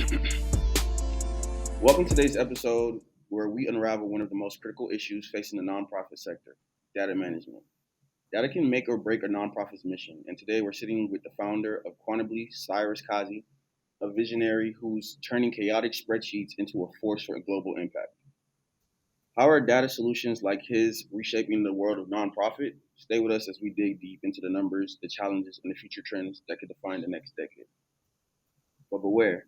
Welcome to today's episode where we unravel one of the most critical issues facing the nonprofit sector, data management. Data can make or break a nonprofit's mission, and today we're sitting with the founder of Quantibly, Cyrus Kazi, a visionary who's turning chaotic spreadsheets into a force for a global impact. How are data solutions like his reshaping the world of nonprofit? Stay with us as we dig deep into the numbers, the challenges, and the future trends that could define the next decade. But beware,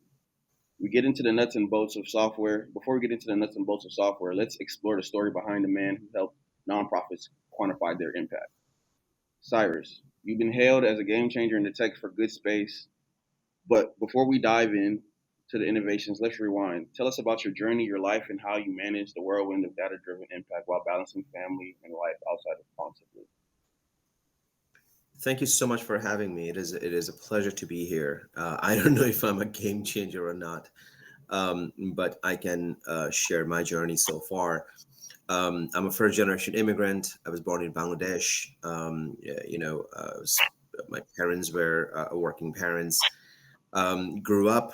we get into the nuts and bolts of software. Before we get into the nuts and bolts of software, let's explore the story behind the man who helped nonprofits quantify their impact. Cyrus, you've been hailed as a game changer in the tech for good space. But before we dive in to the innovations, let's rewind. Tell us about your journey, your life, and how you manage the whirlwind of data driven impact while balancing family and life outside of Quantibly. Thank you so much for having me. It is a pleasure to be here. I don't know if I'm a game changer or not, but I can share my journey so far. I'm a first generation immigrant. I was born in Bangladesh. My parents were working parents. Grew up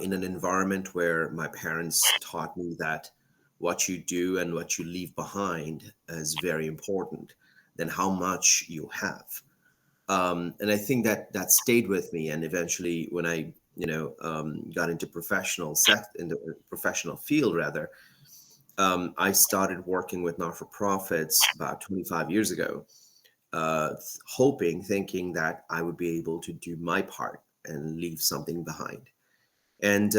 in an environment where my parents taught me that what you do and what you leave behind is very important than how much you have. And I think that that stayed with me. And eventually, when I got into in the professional field rather, I started working with not-for-profits about 25 years ago, thinking that I would be able to do my part and leave something behind. And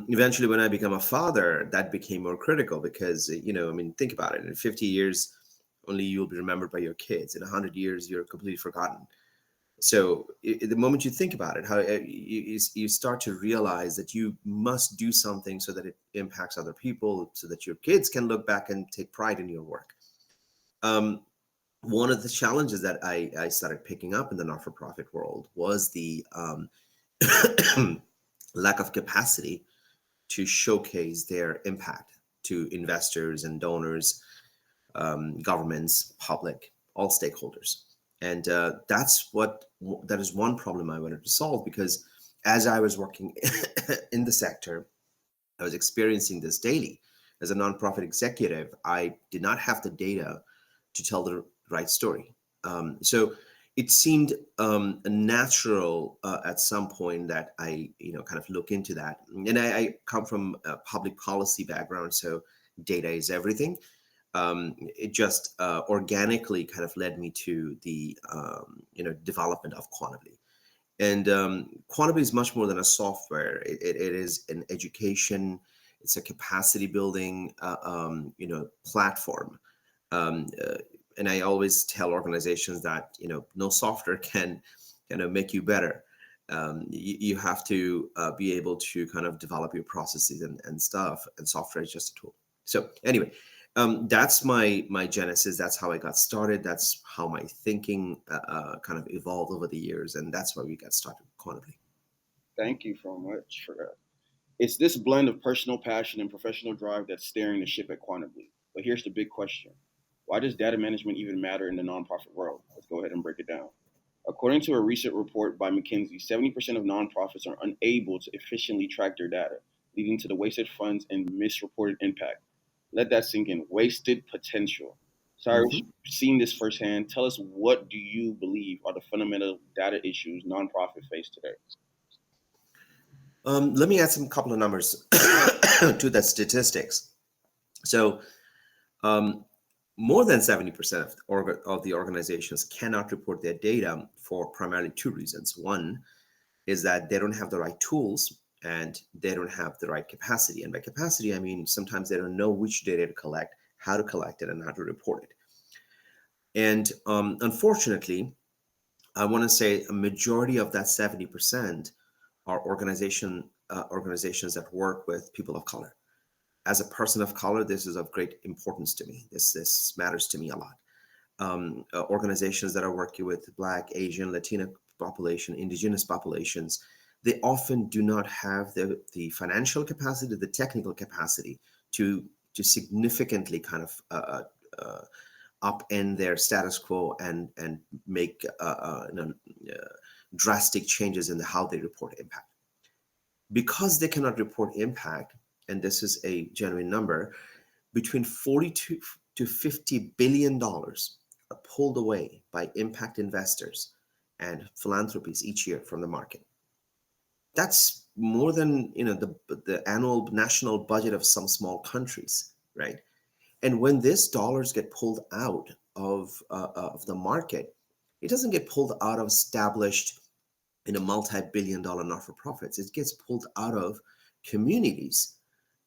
eventually, when I became a father, that became more critical because, think about it. In 50 years, only you'll be remembered by your kids. In 100 years, you're completely forgotten. So the moment you think about it, how you start to realize that you must do something so that it impacts other people, so that your kids can look back and take pride in your work. Um, One of the challenges that I started picking up in the not-for-profit world was the lack of capacity to showcase their impact to investors and donors, governments, public, all stakeholders. And that is one problem I wanted to solve because as I was working in the sector, I was experiencing this daily. As a nonprofit executive, I did not have the data to tell the right story. So it seemed natural at some point that I, kind of look into that. And I come from a public policy background, so data is everything. It just organically kind of led me to the development of Quantibly. And Quantibly is much more than a software. It is an education. It's a capacity building platform. Um, uh, and I always tell organizations that no software can make you better. You have to be able to kind of develop your processes and stuff, and software is just a tool. So anyway, that's my genesis. That's how I got started. That's how my thinking kind of evolved over the years, and that's why we got started quantably. Thank you so much for that. It's this blend of personal passion and professional drive that's steering the ship at Quantibly. But here's the big question. Why does data management even matter in the nonprofit world? Let's go ahead and break it down. According to a recent report by McKinsey, 70% of nonprofits are unable to efficiently track their data, leading to the wasted funds and misreported impact. Let that sink in. Wasted potential. Cyrus, Mhm. seeing this firsthand, tell us, what do you believe are the fundamental data issues nonprofits face today? Let me add some couple of numbers to that statistics. So, um, more than 70% of the organizations cannot report their data for primarily two reasons. One is that they don't have the right tools and they don't have the right capacity. And by capacity, I mean sometimes they don't know which data to collect, how to collect it, and how to report it. And unfortunately, I want to say a majority of that 70% are organizations that work with people of color. As a person of color, this is of great importance to me. This matters to me a lot. Organizations that are working with Black, Asian, Latino population, indigenous populations, they often do not have the financial capacity, the technical capacity to significantly kind of upend their status quo and make drastic changes in how they report impact. Because they cannot report impact, and this is a genuine number, between 42 to 50 billion dollars are pulled away by impact investors and philanthropies each year from the market. That's more than the annual national budget of some small countries, right? And when these dollars get pulled out of the market, it doesn't get pulled out of established multi-billion-dollar not-for-profits. It gets pulled out of communities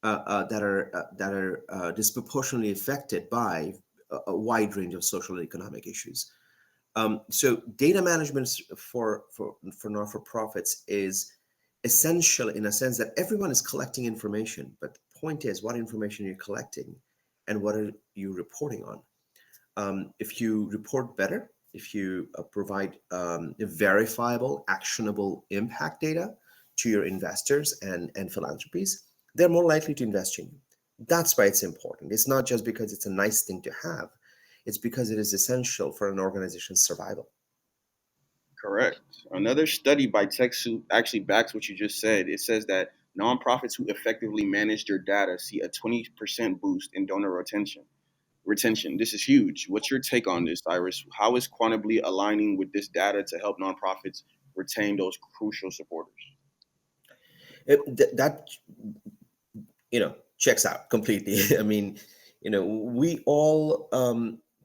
that are disproportionately affected by a wide range of social and economic issues. So data management for not-for-profits is essential in a sense that everyone is collecting information, but the point is what information you're collecting and what are you reporting on. If you report better, if you provide verifiable, actionable impact data to your investors and philanthropies, they're more likely to invest in you. That's why it's important. It's not just because it's a nice thing to have. It's because it is essential for an organization's survival. Correct. Another study by TechSoup actually backs what you just said. It says that nonprofits who effectively manage their data see a 20% boost in donor retention. Retention. This is huge. What's your take on this, Iris? How is Quantibly aligning with this data to help nonprofits retain those crucial supporters? That checks out completely. I mean, we all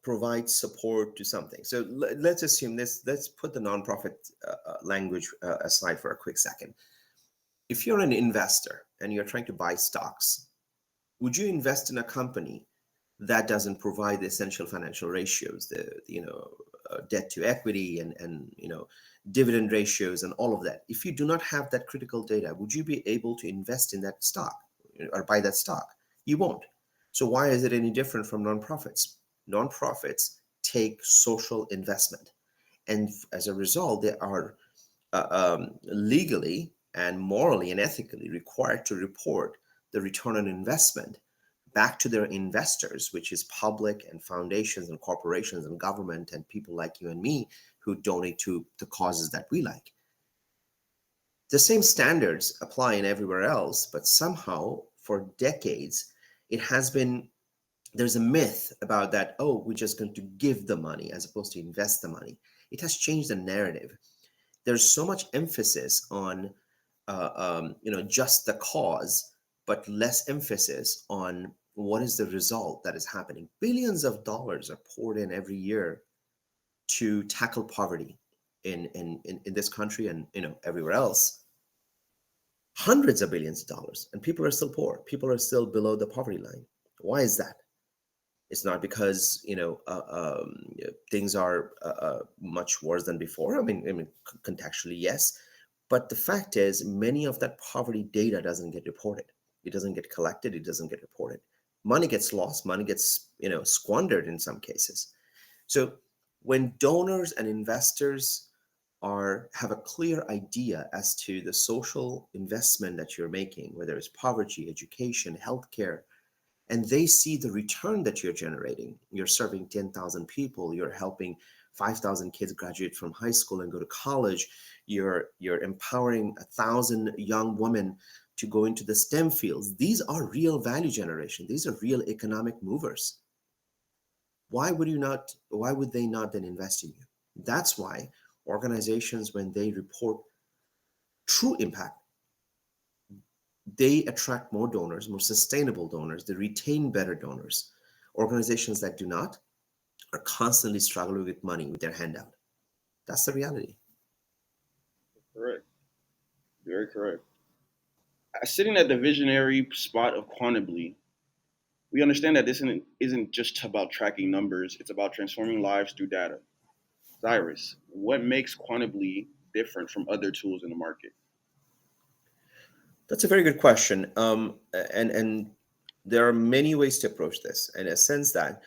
provide support to something. So let's assume this. Let's put the nonprofit language aside for a quick second. If you're an investor and you're trying to buy stocks, would you invest in a company that doesn't provide the essential financial ratios, debt to equity and dividend ratios and all of that? If you do not have that critical data, would you be able to invest in that stock or buy that stock? You won't. So why is it any different from nonprofits? Nonprofits take social investment, and as a result, they are legally and morally and ethically required to report the return on investment back to their investors, which is public and foundations and corporations and government and people like you and me who donate to the causes that we like. The same standards apply in everywhere else, but somehow for decades, there's a myth about that, oh, we're just going to give the money as opposed to invest the money. It has changed the narrative. There's so much emphasis on, just the cause, but less emphasis on what is the result that is happening. Billions of dollars are poured in every year to tackle poverty in this country and everywhere else. Hundreds of billions of dollars, and people are still poor. People are still below the poverty line. Why is that? It's not because things are much worse than before. I mean, contextually, yes, but the fact is, many of that poverty data doesn't get reported. It doesn't get collected. It doesn't get reported. Money gets lost. Money gets squandered in some cases. So when donors and investors have a clear idea as to the social investment that you're making, whether it's poverty, education, healthcare, and they see the return that you're generating. You're serving 10,000 people. You're helping 5,000 kids graduate from high school and go to college. You're empowering 1,000 young women to go into the STEM fields. These are real value generation. These are real economic movers. Why would they not then invest in you? That's why organizations, when they report true impact, they attract more donors, more sustainable donors. They retain better donors. Organizations that do not are constantly struggling with money with their handout. That's the reality. Correct. Very correct. Sitting at the visionary spot of Quantibly, we understand that this isn't just about tracking numbers, it's about transforming lives through data. Cyrus, what makes Quantibly different from other tools in the market? That's a very good question. And there are many ways to approach this. In a sense that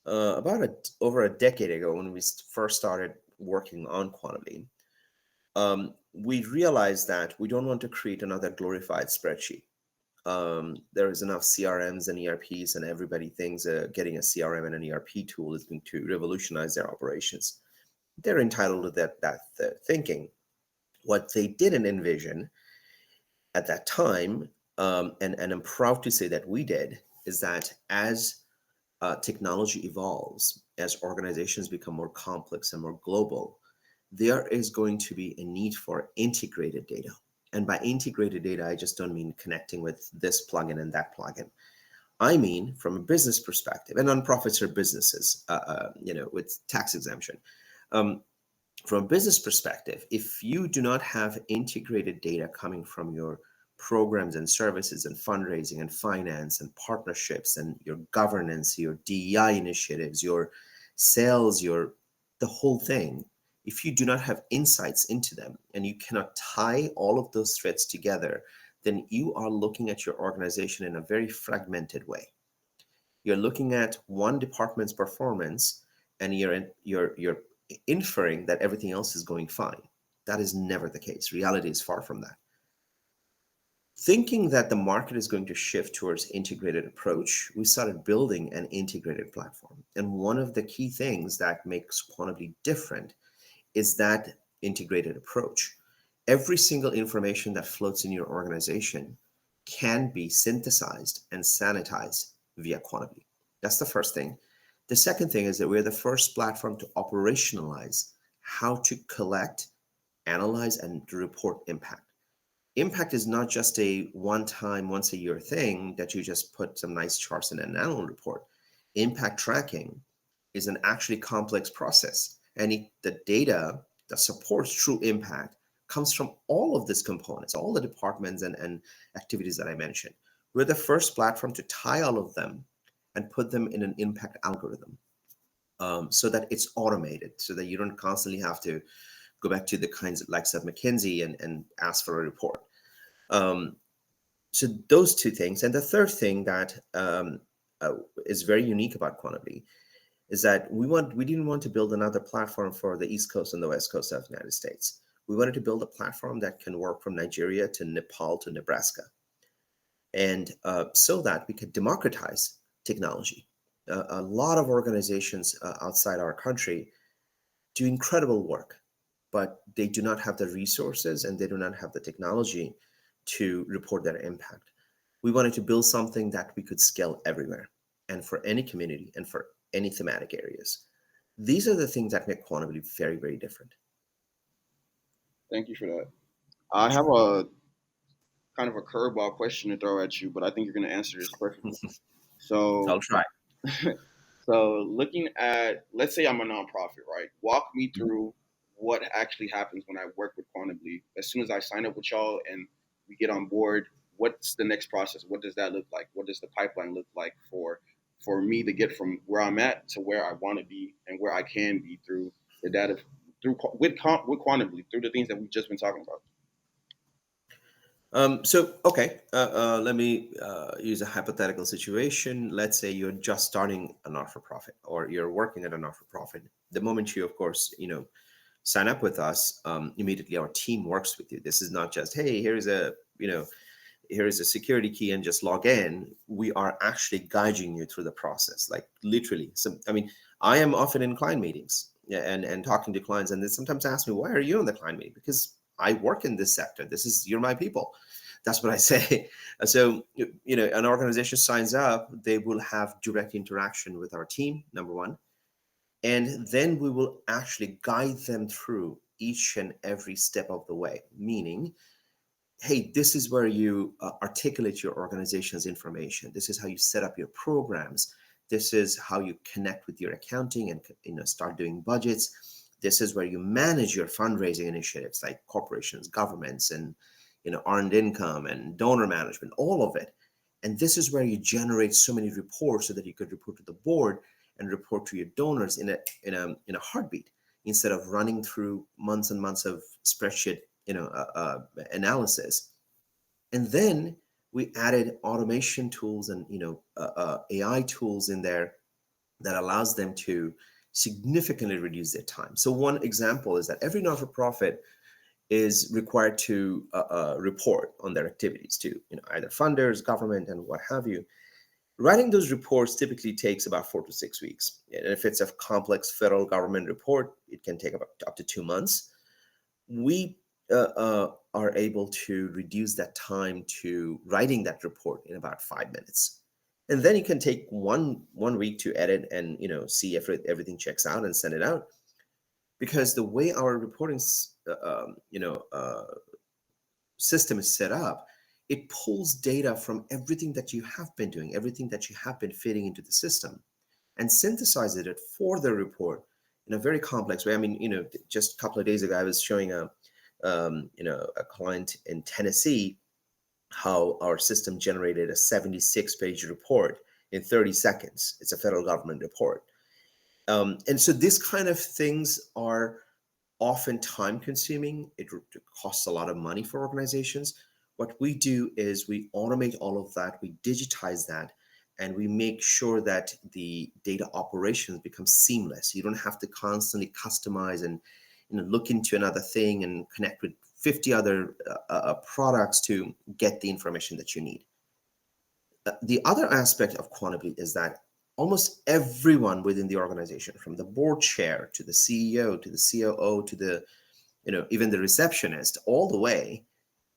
over a decade ago, when we first started working on Quantibly, we realized that we don't want to create another glorified spreadsheet. There is enough CRMs and ERPs, and everybody thinks getting a CRM and an ERP tool is going to revolutionize their operations. They're entitled to that thinking. What they didn't envision at that time, and I'm proud to say that we did, is that as technology evolves, as organizations become more complex and more global, there is going to be a need for integrated data. And by integrated data, I just don't mean connecting with this plugin and that plugin. I mean, from a business perspective, and nonprofits are businesses, with tax exemption. Um, from a business perspective, if you do not have integrated data coming from your programs and services and fundraising and finance and partnerships and your governance, your DEI initiatives, your sales, your the whole thing, if you do not have insights into them and you cannot tie all of those threads together, then you are looking at your organization in a very fragmented way. You're looking at one department's performance and you're inferring that everything else is going fine. That is never the case. Reality is far from that. Thinking that the market is going to shift towards integrated approach, we started building an integrated platform. And one of the key things that makes Quantibly different is that integrated approach. Every single information that floats in your organization can be synthesized and sanitized via Quantibly. That's the first thing. The second thing is that we're the first platform to operationalize how to collect, analyze, and to report impact. Impact is not just a one time, once a year thing that you just put some nice charts in an annual report. Impact tracking is an actually complex process. And the data that supports true impact comes from all of these components, all the departments and activities that I mentioned. We're the first platform to tie all of them and put them in an impact algorithm, so that it's automated, so that you don't constantly have to go back to the kinds of like of McKinsey and ask for a report. Um, so those two things. And the third thing that is very unique about Quantibly is that we didn't want to build another platform for the East Coast and the West Coast of the United States. We wanted to build a platform that can work from Nigeria to Nepal to Nebraska, and so that we could democratize technology. A lot of organizations outside our country do incredible work, but they do not have the resources and they do not have the technology to report their impact. We wanted to build something that we could scale everywhere and for any community and for any thematic areas. These are the things that make Quantibly very, very different. Thank you for that. I have a kind of a curveball question to throw at you, but I think you're going to answer this perfectly. So, I'll try. so looking at, let's say I'm a nonprofit, right? Walk me through what actually happens when I work with Quantibly. As soon as I sign up with y'all and we get on board, what's the next process? What does that look like? What does the pipeline look like for me to get from where I'm at to where I want to be and where I can be through the data, with Quantibly, through the things that we've just been talking about? Okay, let me use a hypothetical situation. Let's say you're just starting a not-for-profit, or you're working at a not-for-profit. The moment you, of course, sign up with us, immediately our team works with you. This is not just, hey, here is a security key and just log in. We are actually guiding you through the process, like literally. So, I mean, I am often in client meetings, yeah, and talking to clients, and they sometimes ask me, why are you in the client meeting? Because I work in this sector. You're my people. That's what I say. So, an organization signs up, they will have direct interaction with our team, number one. And then we will actually guide them through each and every step of the way, meaning, hey, this is where you articulate your organization's information. This is how you set up your programs. This is how you connect with your accounting and start doing budgets. This is where you manage your fundraising initiatives like corporations, governments, and earned income and donor management, all of it. And this is where you generate so many reports so that you could report to the board and report to your donors in a heartbeat, instead of running through months and months of spreadsheet analysis. And then we added automation tools and AI tools in there that allows them to significantly reduce their time. So one example is that every not-for-profit is required to report on their activities to either funders, government, and what have you. Writing those reports typically takes about 4 to 6 weeks. And if it's a complex federal government report, it can take about up to 2 months. We are able to reduce that time to writing that report in about 5 minutes. And then you can take one week to edit and see if everything checks out and send it out. Because the way our reporting system is set up, it pulls data from everything that you have been doing, everything that you have been feeding into the system, and synthesizes it for the report in a very complex way. I mean, just a couple of days ago, I was showing a client in Tennessee how our system generated a 76-page report in 30 seconds. It's a federal government report. And so these kind of things are often time consuming. It costs a lot of money for organizations. What we do is we automate all of that, we digitize that, and we make sure that the data operations become seamless. You don't have to constantly customize and look into another thing and connect with 50 other products to get the information that you need. The other aspect of Quantibly is that almost everyone within the organization, from the board chair to the CEO to the COO to the even the receptionist, all the way,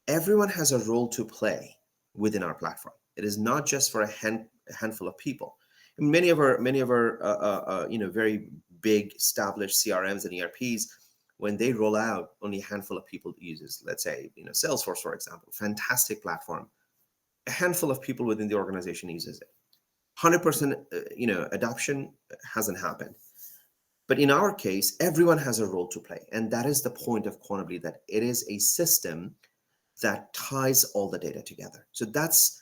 everyone has a role to play within our platform. It is not just for a handful of people. Many of our very big established CRMs and ERPs, when they roll out, only a handful of people uses. Let's say Salesforce, for example, fantastic platform. A handful of people within the organization uses it. 100% adoption hasn't happened. But in our case, everyone has a role to play, and that is the point of Quantibly, that it is a system that ties all the data together. So that's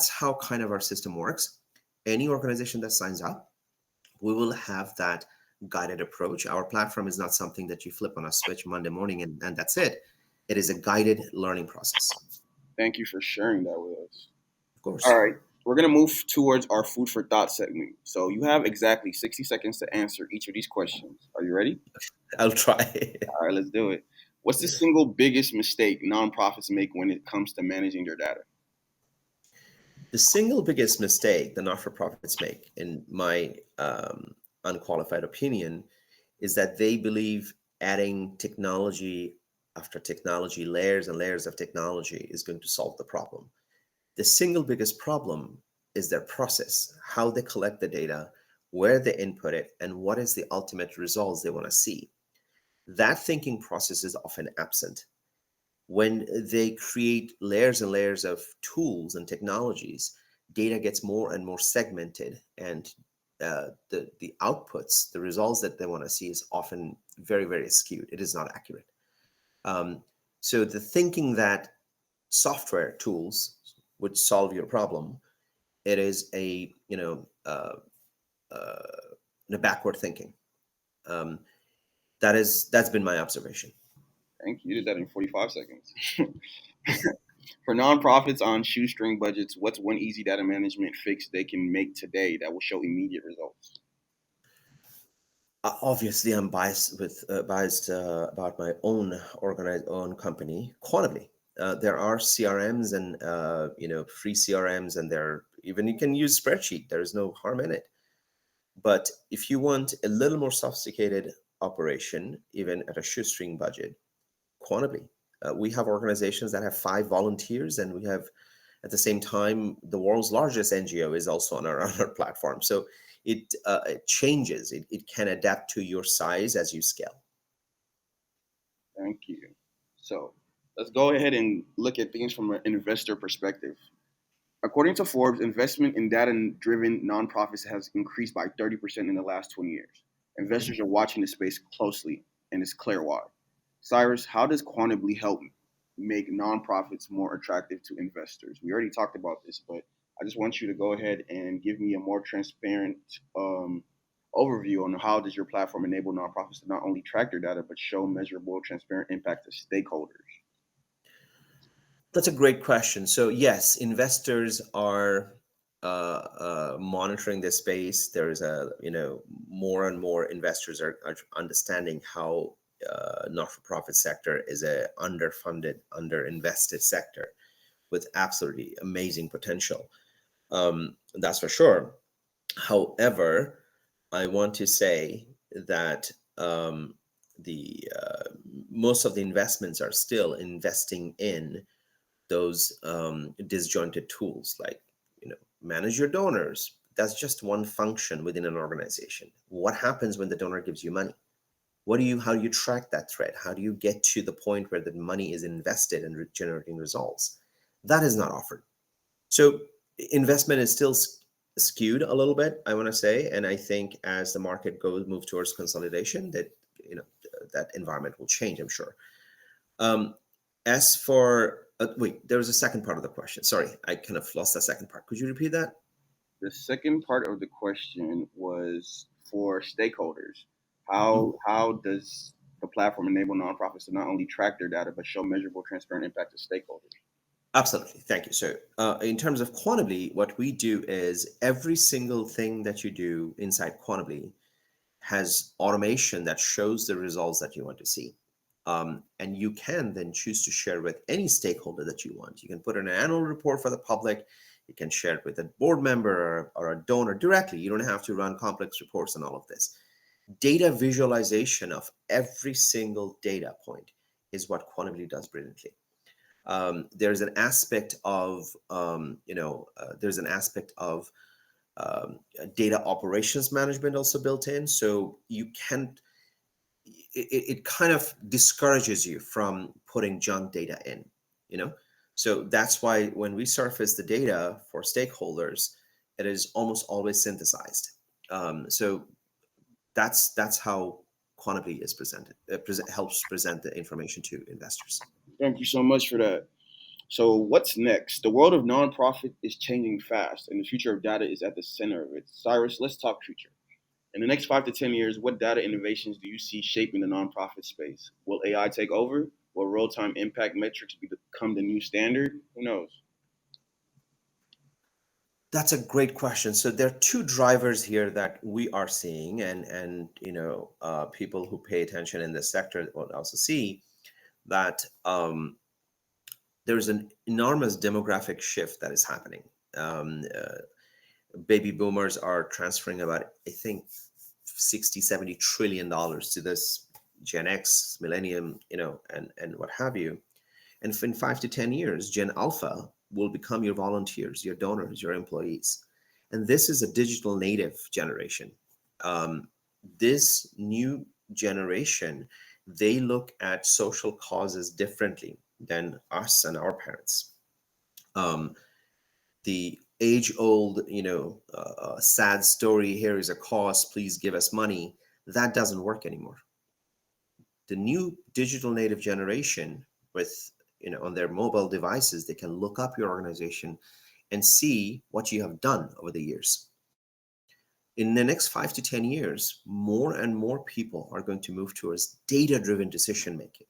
how kind of our system works. Any organization that signs up, we will have that guided approach. Our platform is not something that you flip on a switch Monday morning and that's it. It is a guided learning process. Thank you for sharing that with us. Of All course. right, we're going to move towards our food for thought segment. So you have exactly 60 seconds to answer each of these questions. Are you ready? I'll try. All right, let's do it. What's the single biggest mistake nonprofits make when it comes to managing their data? The single biggest mistake the not-for-profits make, in my unqualified opinion, is that they believe adding technology after technology, layers and layers of technology, is going to solve the problem. The single biggest problem is their process, how they collect the data, where they input it, and what is the ultimate results they want to see. That thinking process is often absent. When they create layers and layers of tools and technologies, data gets more and more segmented, and the outputs, the results that they want to see, is often very, very skewed. It is not accurate. Um, so the thinking that software tools would solve your problem, it is a backward thinking. Um, that's been my observation. Thank you. You did that in 45 seconds. For nonprofits on shoestring budgets, what's one easy data management fix they can make today that will show immediate results? Obviously, I'm biased about my own company, Quantibly. There are CRMs and free CRMs, and there even you can use spreadsheet. There is no harm in it. But if you want a little more sophisticated operation, even at a shoestring budget, Quantibly. We have organizations that have 5 volunteers, and we have, at the same time, the world's largest NGO is also on our, on our platform. So it changes. It can adapt to your size as you scale. Thank you. So let's go ahead and look at things from an investor perspective. According to Forbes, investment in data driven nonprofits has increased by 30% in the last 20 years. Mhm. Investors are watching the space closely, and it's clear why. Cyrus, how does Quantibly help make nonprofits more attractive to investors? We already talked about this, but I just want you to go ahead and give me a more transparent overview on how does your platform enable nonprofits to not only track their data, but show measurable, transparent impact to stakeholders. That's a great question. So yes, investors are monitoring this space. There is more and more investors are understanding how not-for-profit sector is a underfunded, underinvested sector with absolutely amazing potential. That's for sure. However, I want to say that the most of the investments are still investing in those disjointed tools, like, manage your donors. That's just one function within an organization. What happens when the donor gives you money? How do you track that thread? How do you get to the point where the money is invested and generating results? That is not offered. So investment is still skewed a little bit, I want to say, and I think as the market move towards consolidation, that that environment will change, I'm sure. um, as for wait, there was a second part of the question. Sorry, I kind of lost that second part. Could you repeat that? The second part of the question was for stakeholders. Mhm. How does the platform enable nonprofits to not only track their data but show measurable, transparent impact to stakeholders? Absolutely. Thank you. So, in terms of Quantibly, what we do is every single thing that you do inside Quantibly has automation that shows the results that you want to see. And you can then choose to share with any stakeholder that you want. You can put in an annual report for the public. You can share it with a board member or a donor directly. You don't have to run complex reports and all of this. Data visualization of every single data point is what Quantibly does brilliantly. There's an aspect of there's an aspect of data operations management also built in, so you can it kind of discourages you from putting junk data in, you know so that's why when we surface the data for stakeholders, it is almost always synthesized. So that's how Quantibly is presented. Helps present the information to investors. Thank you so much for that. So, what's next? The world of nonprofit is changing fast, and the future of data is at the center of it. Cyrus, let's talk future. In the next 5 to 10 years, what data innovations do you see shaping the nonprofit space? Will AI take over? Will real-time impact metrics become the new standard? Who knows? That's a great question. So there are two drivers here that we are seeing, and people who pay attention in this sector will also see that there's an enormous demographic shift that is happening. Um, uh, Baby boomers are transferring about, I think, 60, 70 trillion dollars to this Gen X, millennium, and what have you. And in 5 to 10 years, Gen Alpha will become your volunteers, your donors, your employees. And this is a digital native generation. Um, this new generation, they look at social causes differently than us and our parents. Um, the age old, sad story, here is a cause, please give us money, that doesn't work anymore. The new digital native generation, with on their mobile devices, they can look up your organization and see what you have done over the years. In the next 5 to 10 years, more and more people are going to move towards data driven decision making,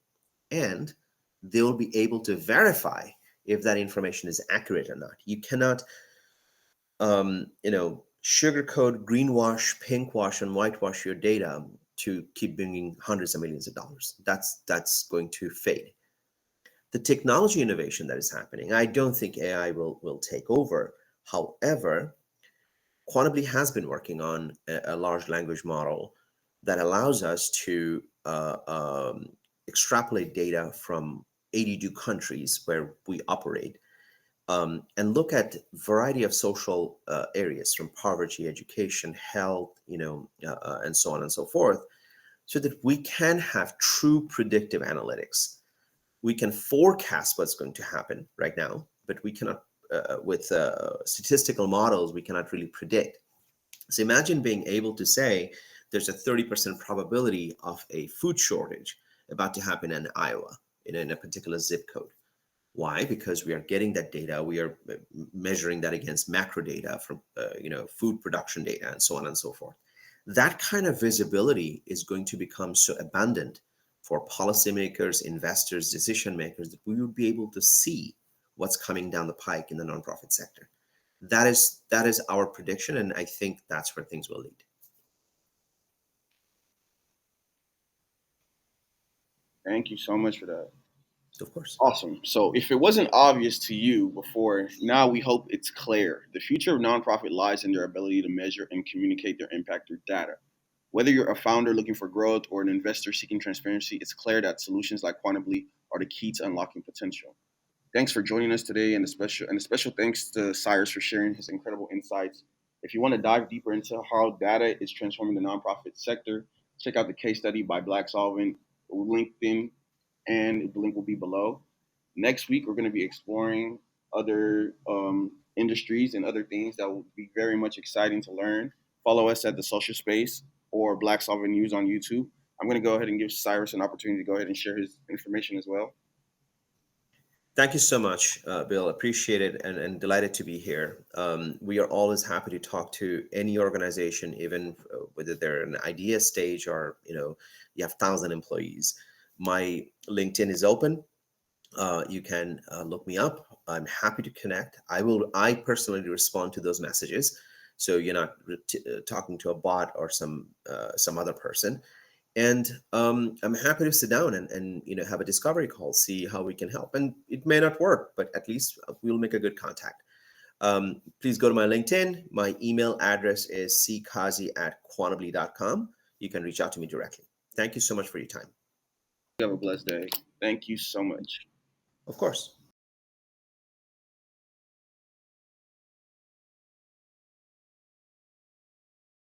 and they'll be able to verify if that information is accurate or not. You cannot sugarcoat, greenwash, pinkwash, and whitewash your data to keep bringing hundreds of millions of dollars. That's going to fade. The technology innovation that is happening, I don't think AI will take over. However, Quantibly has been working on a large language model that allows us to extrapolate data from 82 countries where we operate, and look at variety of social areas, from poverty, education, health, and so on and so forth, so that we can have true predictive analytics. We can forecast what's going to happen right now, but we cannot, with statistical models, we cannot really predict. So imagine being able to say there's a 30% probability of a food shortage about to happen in Iowa, in a particular zip code. Why? Because we are getting that data. We are measuring that against macro data from food production data and so on and so forth. That kind of visibility is going to become so abundant for policymakers, investors, decision makers, that we would be able to see what's coming down the pike in the nonprofit sector. That is our prediction, and I think that's where things will lead. Thank you so much for that. Of course. Awesome. So, if it wasn't obvious to you before, now we hope it's clear. The future of nonprofit lies in their ability to measure and communicate their impact through data. Whether you're a founder looking for growth or an investor seeking transparency, it's clear that solutions like Quantibly are the key to unlocking potential. Thanks for joining us today, and a special thanks to Cyrus for sharing his incredible insights. If you want to dive deeper into how data is transforming the nonprofit sector, check out the case study by BlakSolvent, LinkedIn, and the link will be below. Next week, we're going to be exploring other industries and other things that will be very much exciting to learn. Follow us at the Social Space or Black Solvent News on YouTube. I'm going to go ahead and give Cyrus an opportunity to go ahead and share his information as well. Thank you so much, Bill. Appreciate it and delighted to be here. We are always happy to talk to any organization, even whether they're an idea stage or you have 1,000 employees. My LinkedIn is open. You can look me up. I'm happy to connect. I personally respond to those messages, so you're not talking to a bot or some other person. And I'm happy to sit down and have a discovery call, see how we can help. And it may not work, but at least we'll make a good contact. Please go to my LinkedIn. My email address is ckazi@quantibly.com. You can reach out to me directly. Thank you so much for your time. You have a blessed day. Thank you so much. Of course.